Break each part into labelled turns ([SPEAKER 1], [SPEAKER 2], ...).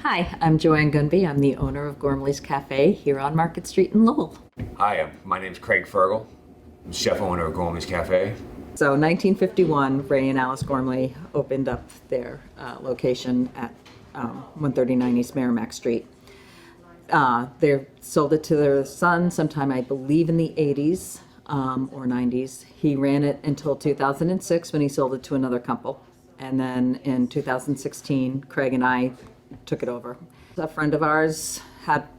[SPEAKER 1] Hi, I'm Joanne Gunby. I'm the owner of Gormley's Cafe here on Market Street in Lowell.
[SPEAKER 2] Hi, my name's Craig Fergal. I'm chef owner of Gormley's Cafe.
[SPEAKER 1] So 1951, Ray and Alice Gormley opened up their location at 139 East Merrimack Street. They sold it to their son sometime, I believe, in the 80s or 90s. He ran it until 2006 when he sold it to another couple. And then in 2016, Craig and I took it over. A friend of ours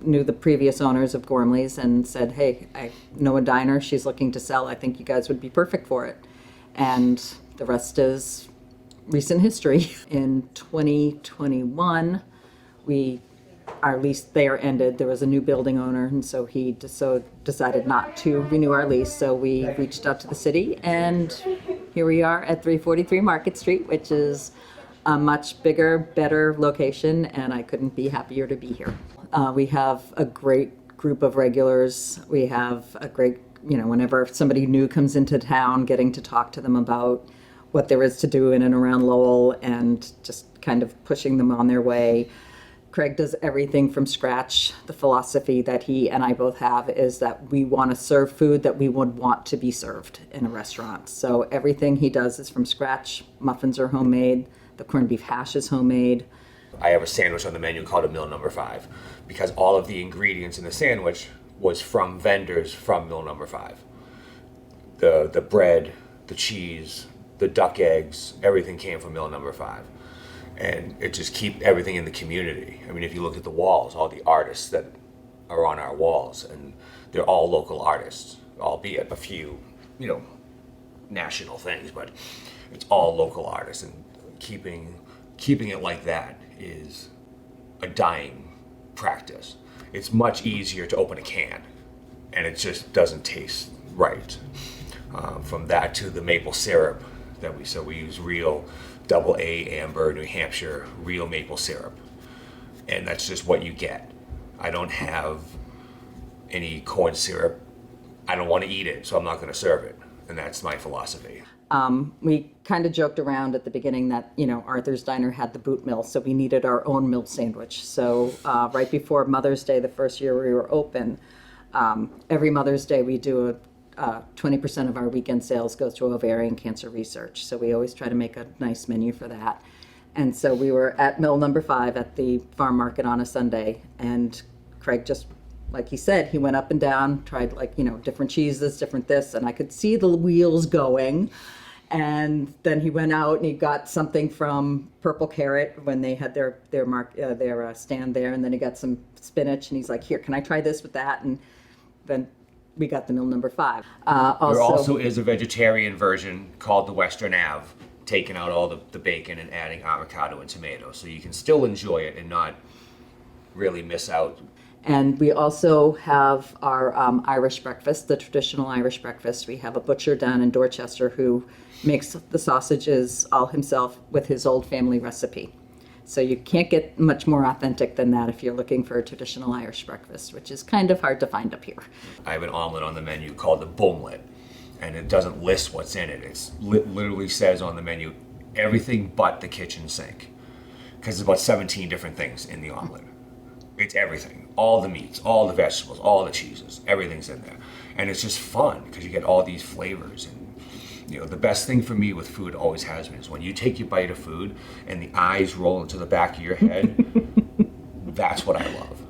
[SPEAKER 1] knew the previous owners of Gormley's and said, hey, I know a diner she's looking to sell. I think you guys would be perfect for it. And the rest is recent history. In 2021, our lease there ended. There was a new building owner, and so he decided not to renew our lease. So we reached out to the city, and here we are at 343 Market Street, which is a much bigger, better location, and I couldn't be happier to be here. We have a great group of regulars. We have a great, whenever somebody new comes into town, getting to talk to them about what there is to do in and around Lowell and just kind of pushing them on their way. Craig does everything from scratch. The philosophy that he and I both have is that we want to serve food that we would want to be served in a restaurant. So everything he does is from scratch. Muffins are homemade. The corned beef hash is homemade.
[SPEAKER 2] I have a sandwich on the menu called a Mill Number 5 because all of the ingredients in the sandwich was from vendors from Mill Number 5. The bread, the cheese, the duck eggs, everything came from Mill Number 5. And it just keeps everything in the community. I mean, if you look at the walls, all the artists that are on our walls, and they're all local artists, albeit a few, national things, but it's all local artists. And keeping it like that is a dying practice. It's much easier to open a can, and it just doesn't taste right. From that to the maple syrup that we use real AA amber New Hampshire real maple syrup, and that's just what you get. I don't have any corn syrup. I don't want to eat it, so I'm not going to serve it, and that's my philosophy.
[SPEAKER 1] We kind of joked around at the beginning that, Arthur's Diner had the boot mill, so we needed our own mill sandwich. So right before Mother's Day, the first year we were open, every Mother's Day we do 20% of our weekend sales goes to ovarian cancer research. So we always try to make a nice menu for that. And so we were at Mill Number 5 at the farm market on a Sunday, and Craig just, like he said, he went up and down, tried different cheeses, different this, and I could see the wheels going. And then he went out and he got something from Purple Carrot when they had their stand there, and then he got some spinach, and he's like, here, can I try this with that? And then we got the Mill Number 5.
[SPEAKER 2] There also is a vegetarian version called the Western Ave, taking out all the bacon and adding avocado and tomato, so you can still enjoy it and not really miss out.
[SPEAKER 1] And we also have our Irish breakfast, the traditional Irish breakfast. We have a butcher down in Dorchester who makes the sausages all himself with his old family recipe. So you can't get much more authentic than that if you're looking for a traditional Irish breakfast, which is kind of hard to find up here.
[SPEAKER 2] I have an omelet on the menu called the boomlet, and it doesn't list what's in it. It literally says on the menu, everything but the kitchen sink, because there's about 17 different things in the omelet. It's everything, all the meats, all the vegetables, all the cheeses, everything's in there. And it's just fun because you get all these flavors. And the best thing for me with food always has been is when you take your bite of food and the eyes roll into the back of your head, that's what I love.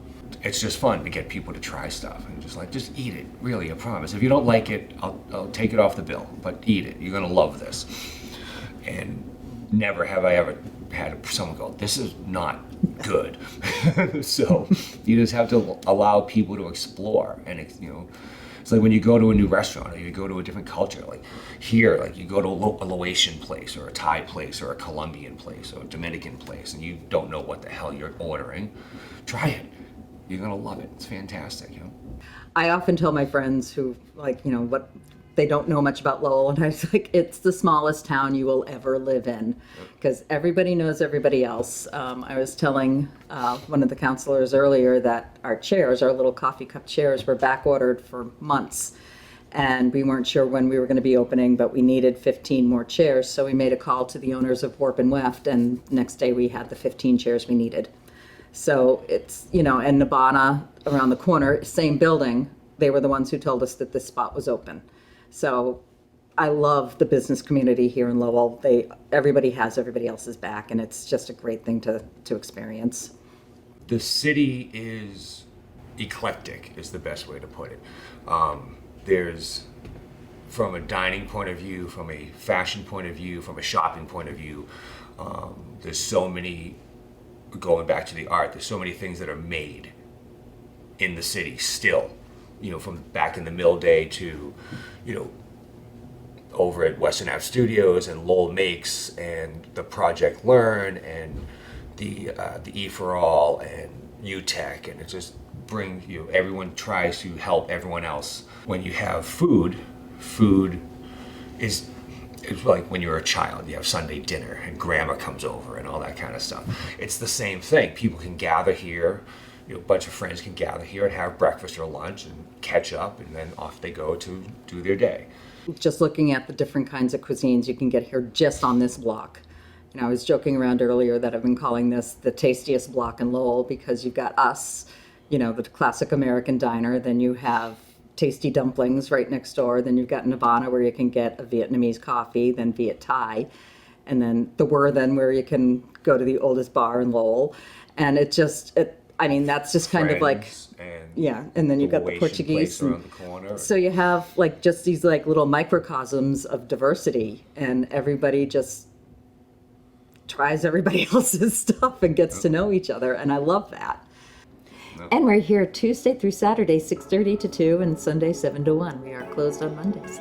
[SPEAKER 2] It's just fun to get people to try stuff and just eat it, really, I promise. If you don't like it, I'll take it off the bill, but eat it. You're gonna love this. And never have I ever had someone go, this is not good. So you just have to allow people to explore. And it's like when you go to a new restaurant or you go to a different culture, like here, like you go to a Laotian place or a Thai place or a Colombian place or a Dominican place, and you don't know what the hell you're ordering, try it. You're gonna love it. It's fantastic.
[SPEAKER 1] I often tell my friends who what they don't know much about Lowell, and I was like, it's the smallest town you will ever live in, because everybody knows everybody else. I was telling one of the counselors earlier that our chairs, our little coffee cup chairs, were back ordered for months, and we weren't sure when we were going to be opening, but we needed 15 more chairs, so we made a call to the owners of Warp and Weft, and next day we had the 15 chairs we needed. So it's, you know, and Nibbana around the corner, same building, they were the ones who told us that this spot was open. So I love the business community here in Lowell. Everybody has everybody else's back, and it's just a great thing to experience.
[SPEAKER 2] The city is eclectic, is the best way to put it. There's, from a dining point of view, from a fashion point of view, from a shopping point of view, there's so many, going back to the art, there's so many things that are made in the city still, you know, from back in the mill day to, you know, over at Western Ave Studios and Lowell Makes and the Project Learn and the E for All and UTech, and it just brings, you know, everyone tries to help everyone else. When you have food is, it's like when you're a child, you have Sunday dinner and grandma comes over and all that kind of stuff. It's the same thing. People can gather here, you know, a bunch of friends can gather here and have breakfast or lunch and catch up, and then off they go to do their day.
[SPEAKER 1] Just looking at the different kinds of cuisines you can get here just on this block. You know, I was joking around earlier that I've been calling this the tastiest block in Lowell because you've got us, you know, the classic American diner, then you have tasty dumplings right next door, then you've got Nibbana where you can get a Vietnamese coffee, then Viet Thai, and then the Worthen where you can go to the oldest bar in Lowell. And I mean, that's just kind of like, yeah, and then you've got the Portuguese.
[SPEAKER 2] Around the corner.
[SPEAKER 1] So you have like just these like little microcosms of diversity, and everybody just tries everybody else's stuff and gets to know each other, and I love that. And we're here Tuesday through Saturday, 6:30 to 2, and Sunday 7 to 1. We are closed on Mondays.